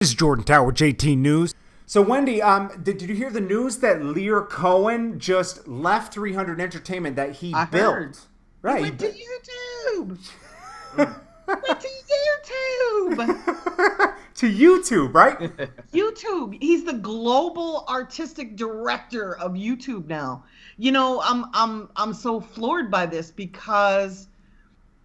This is Jordan Tower with JT News. So Wendy, did you hear the news that Lyor Cohen just left 300 Entertainment that he I built? heard. Right. He went to YouTube. Went to YouTube. To YouTube, right? YouTube. He's the global artistic director of YouTube now. You know, I'm so floored by this because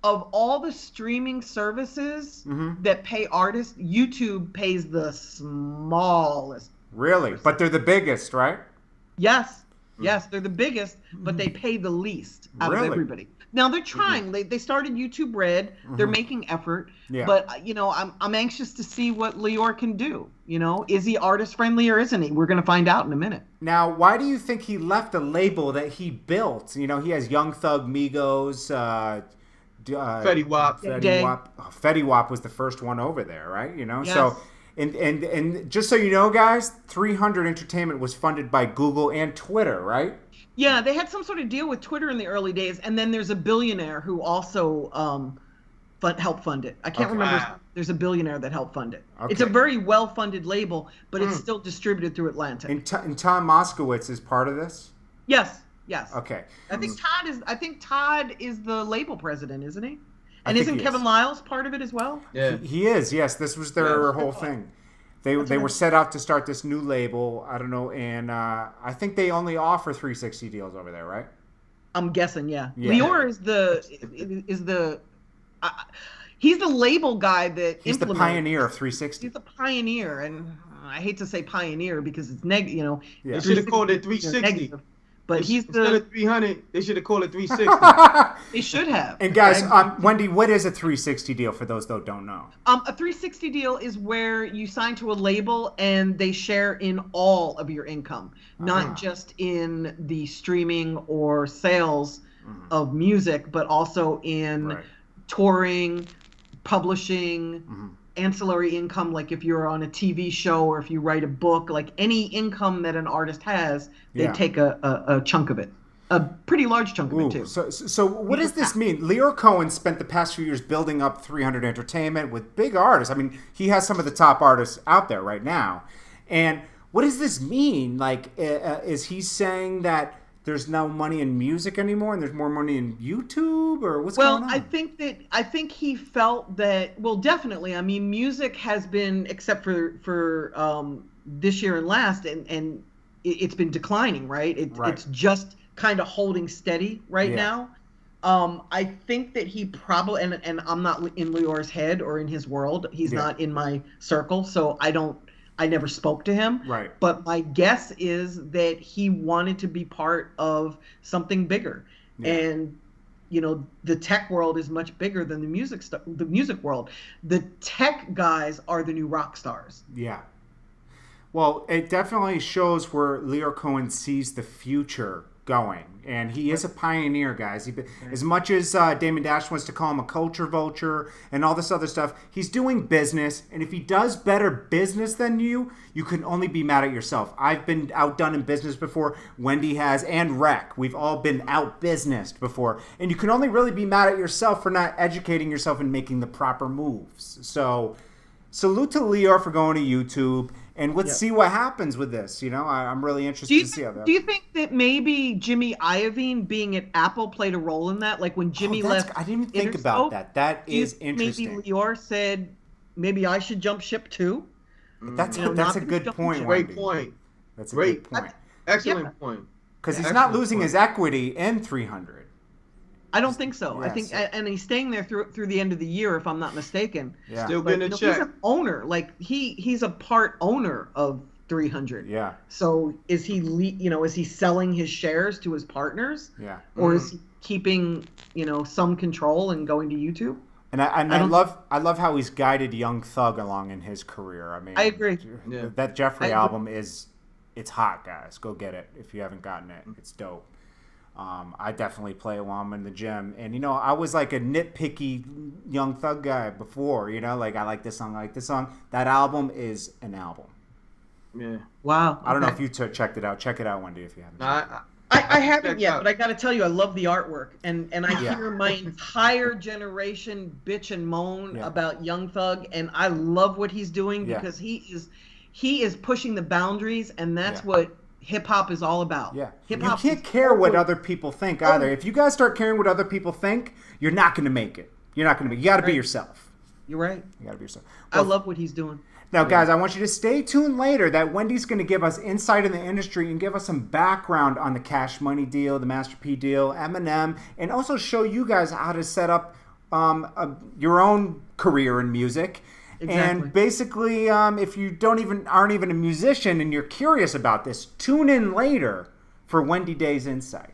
of all the streaming services that pay artists, YouTube pays the smallest. Really? But they're the biggest, right? Yes, they're the biggest, but they pay the least out of everybody. Now they're trying. They started YouTube Red. They're making effort. Yeah. But you know, I'm anxious to see what Lyor can do. You know, is he artist friendly or isn't he? We're going to find out in a minute. Now, why do you think he left a label that he built? You know, he has Young Thug, Migos, Fetty Wap. Fetty Wap. Oh, Fetty Wap was the first one over there, right? You know, Yes. so and just so you know, guys, 300 Entertainment was funded by Google and Twitter, right? Yeah, they had some sort of deal with Twitter in the early days, and then there's a billionaire who also helped fund it. I can't remember. Wow. There's a billionaire that helped fund it. Okay. It's a very well-funded label, but it's still distributed through Atlantic. And Tom Moskowitz is part of this? Yes. Okay. I think Todd is the label president, isn't he? I And think isn't he Kevin is. Lyles part of it as well? Yeah. He is, yes. This was their whole thing. They were set out to start this new label. I don't know, and I think they only offer 360 deals over there, right? I'm guessing, yeah. Yeah. Lyor he's the label guy that He's the pioneer of 360. He's the pioneer, and I hate to say pioneer because it's They should have called it 360. negative, but he's Instead of 300, they should have called it 360. They should have. And guys, Wendy, what is a 360 deal for those that don't know? A 360 deal is where you sign to a label and they share in all of your income, not just in the streaming or sales of music, but also in touring, publishing, ancillary income, like if you're on a TV show or if you write a book, like any income that an artist has, they take a chunk of it. A pretty large chunk of it, too. So what does this mean? Lyor Cohen spent the past few years building up 300 Entertainment with big artists. I mean, he has some of the top artists out there right now. And what does this mean? Like, is he saying that there's no money in music anymore and there's more money in YouTube, or what's going on? Well, I think he felt that, well, definitely. I mean, music has been, except for this year and last, and it's been declining, right? It's just kind of holding steady right now. I think that he probably, and I'm not in Lyor's head or in his world. He's not in my circle, so I never spoke to him. Right. But my guess is that he wanted to be part of something bigger. Yeah. And, you know, the tech world is much bigger than the music world. The tech guys are the new rock stars. Yeah. Well, it definitely shows where Lyor Cohen sees the future going. And he is a pioneer, guys. As much as Damon Dash wants to call him a culture vulture and all this other stuff, he's doing business. And if he does better business than you, you can only be mad at yourself. I've been outdone in business before. Wendy has, and Rec. We've all been out-businessed before. And you can only really be mad at yourself for not educating yourself and making the proper moves. So salute to Lyor for going to YouTube. And let's see what happens with this. You know, I'm really interested to see how that. Do you think that maybe Jimmy Iovine being at Apple played a role in that? Like when Jimmy left, I didn't even think about that. That is interesting. Maybe Lyor said, maybe I should jump ship too. That's a good point. Great point. That's a great point. Excellent point. Because he's not losing his equity in 300. I don't think so. Yes. I think, and he's staying there through the end of the year, if I'm not mistaken. Yeah. Still getting a check. He's an owner. Like he's a part owner of 300. Yeah. So is he selling his shares to his partners? Yeah. Or is he keeping some control and going to YouTube? And I love how he's guided Young Thug along in his career. I mean, I agree. Yeah. That Jeffrey album it's hot, guys. Go get it if you haven't gotten it. It's dope. I definitely play it while I'm in the gym. And, I was like a nitpicky Young Thug guy before, like I like this song, I like this song. That album is an album. Yeah. Wow. I don't know if you checked it out. Check it out, Wendy, if you haven't. I haven't yet, but I got to tell you, I love the artwork, and I Yeah. hear my entire generation bitch and moan about Young Thug, and I love what he's doing because he is pushing the boundaries, and that's what hip hop is all about. Yeah, Hip-hop you can't care what other people think either. If you guys start caring what other people think, you're not going to make it. You're not going to make it. You got to be yourself. You're right. You got to be yourself. Well, I love what he's doing. Now, guys, I want you to stay tuned later that Wendy's going to give us insight in the industry and give us some background on the Cash Money deal, the Master P deal, Eminem, and also show you guys how to set up your own career in music. Exactly. And basically, if you aren't even a musician and you're curious about this, tune in later for Wendy Day's Insight.